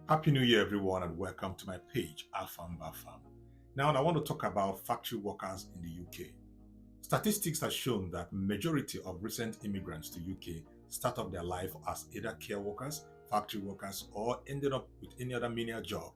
Happy New Year, everyone, and welcome to my page, Alfam Bafam. Now, I want to talk about factory workers in the UK. Statistics have shown that majority of recent immigrants to UK start off their life as either care workers, factory workers, or ended up with any other menial job.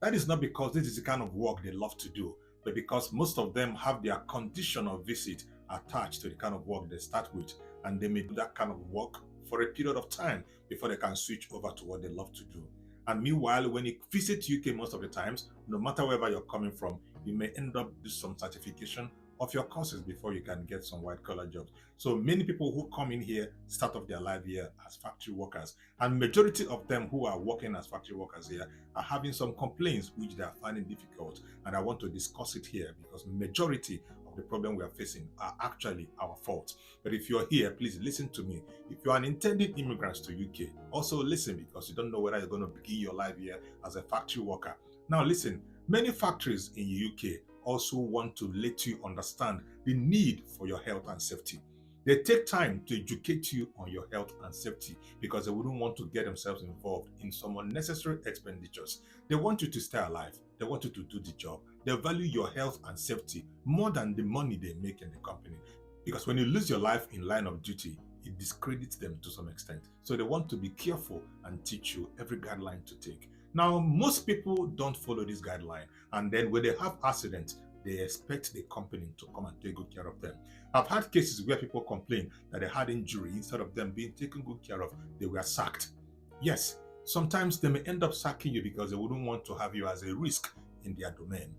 That is not because this is the kind of work they love to do, but because most of them have their condition of visit attached to the kind of work they start with, and they may do that kind of work for a period of time before they can switch over to what they love to do. And meanwhile, when you visit UK most of the times, no matter wherever you're coming from, you may end up with some certification of your courses before you can get some white collar jobs. So many people who come in here start off their life here as factory workers, and majority of them who are working as factory workers here are having some complaints which they are finding difficult. And I want to discuss it here because majority of the problem we are facing are actually our fault. But if you're here, please listen to me. If you are an intended immigrant to UK, also listen because you don't know whether you're going to begin your life here as a factory worker. Now listen, many factories in the UK also want to let you understand the need for your health and safety. They take time to educate you on your health and safety because they wouldn't want to get themselves involved in some unnecessary expenditures. They want you to stay alive. They want you to do the job. They value your health and safety more than the money they make in the company. Because when you lose your life in line of duty, it discredits them to some extent. So they want to be careful and teach you every guideline to take. Now, most people don't follow this guideline, and then when they have accidents, they expect the company to come and take good care of them. I've had cases where people complain that they had injury. Instead of them being taken good care of, they were sacked. Yes, sometimes they may end up sacking you because they wouldn't want to have you as a risk in their domain.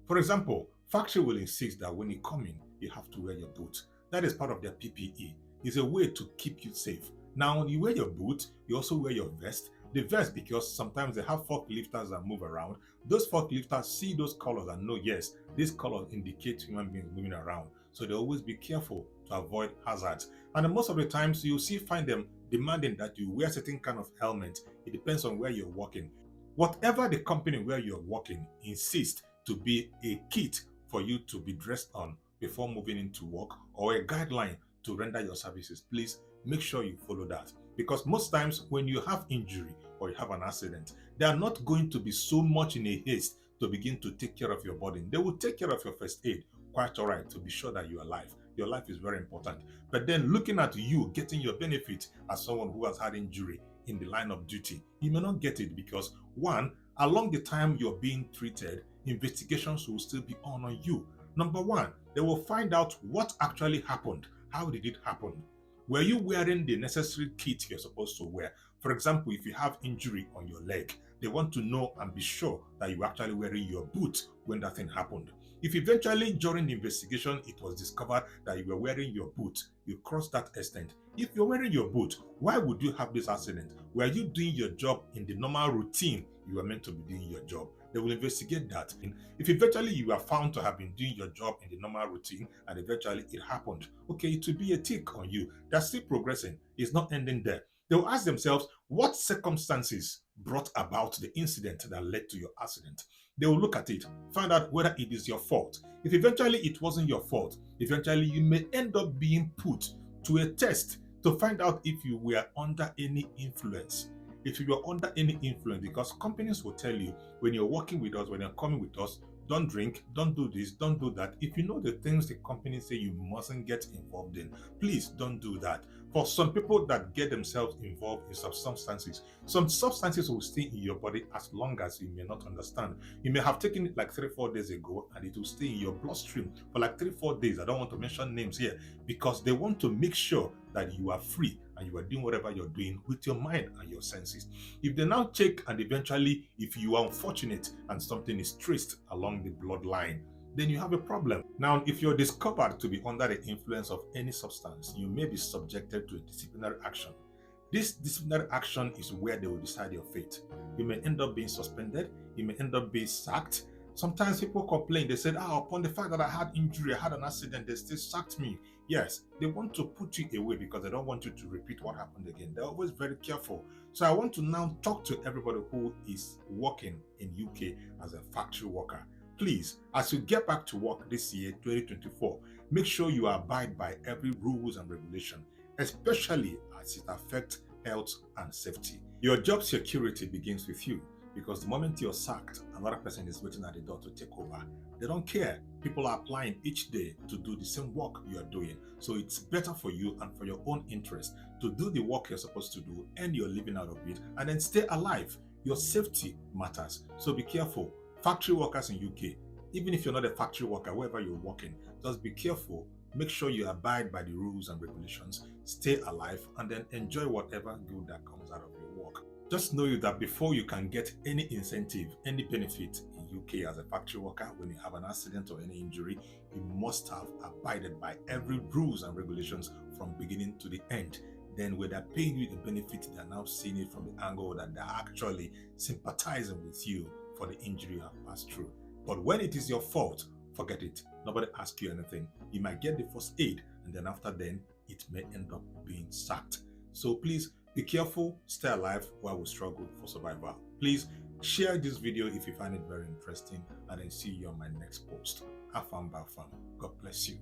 For example, factory will insist that when you come in, you have to wear your boot. That is part of their PPE. It's a way to keep you safe. Now, when you wear your boot, you also wear your vest. The vest, because sometimes they have forklifters that move around. Those forklifters see those colors and know, yes, these colors indicate human beings moving around. So they always be careful to avoid hazards. And most of the times, you see find them demanding that you wear certain kind of helmet. It depends on where you're working. Whatever the company where you're working insists to be a kit for you to be dressed on before moving into work, or a guideline to render your services, please make sure you follow that. Because most times when you have injury or you have an accident, they are not going to be so much in a haste to begin to take care of your body. They will take care of your first aid, quite all right, to be sure that you are alive. Your life is very important. But then looking at you getting your benefit as someone who has had injury in the line of duty, you may not get it because one, along the time you're being treated, investigations will still be on you. Number one, they will find out what actually happened. How did it happen? Were you wearing the necessary kit you're supposed to wear? For example, if you have injury on your leg, they want to know and be sure that you were actually wearing your boot when that thing happened. If eventually during the investigation it was discovered that you were wearing your boot, you crossed that extent. If you're wearing your boot, why would you have this accident? Were you doing your job in the normal routine you were meant to be doing your job? They will investigate that. If eventually you are found to have been doing your job in the normal routine and eventually it happened, okay, it will be a tick on you. That's still progressing. It's not ending there. They will ask themselves what circumstances brought about the incident that led to your accident. They will look at it, find out whether it is your fault. If eventually it wasn't your fault, eventually you may end up being put to a test to find out if you were under any influence. If you were under any influence, because companies will tell you when you're working with us, when you're coming with us, don't drink, don't do this, don't do that. If you know the things the company say you mustn't get involved in, please don't do that. For some people that get themselves involved in some substances will stay in your body as long as you may not understand. You may have taken it like 3-4 days ago and it will stay in your bloodstream for like 3-4 days. I don't want to mention names here because they want to make sure that you are free and you are doing whatever you're doing with your mind and your senses. If they now check and eventually if you are unfortunate and something is traced along the bloodline, then you have a problem. Now, if you're discovered to be under the influence of any substance, you may be subjected to a disciplinary action. This disciplinary action is where they will decide your fate. You may end up being suspended, you may end up being sacked. Sometimes people complain, they said, upon the fact that I had injury, I had an accident, they still sacked me. Yes, they want to put you away because they don't want you to repeat what happened again. They're always very careful. So I want to now talk to everybody who is working in UK as a factory worker. Please, as you get back to work this year, 2024, make sure you abide by every rules and regulation, especially as it affects health and safety. Your job security begins with you. because the moment you're sacked, another person is waiting at the door to take over. They don't care. People are applying each day to do the same work you are doing. So it's better for you and for your own interest to do the work you're supposed to do, earn your living out of it, and then stay alive. Your safety matters. So be careful. Factory workers in UK, even if you're not a factory worker, wherever you're working, just be careful. Make sure you abide by the rules and regulations, stay alive, and then enjoy whatever good that comes out of your work. Just know that before you can get any incentive, any benefit in UK as a factory worker, when you have an accident or any injury, you must have abided by every rules and regulations from beginning to the end. Then when they're paying you the benefit, they're now seeing it from the angle that they're actually sympathizing with you for the injury you have passed through. But when it is your fault, forget it. Nobody asks you anything. You might get the first aid, and then after then, it may end up being sacked. So please be careful, stay alive while we struggle for survival. Please share this video if you find it very interesting, and then see you on my next post. Have fun, God bless you.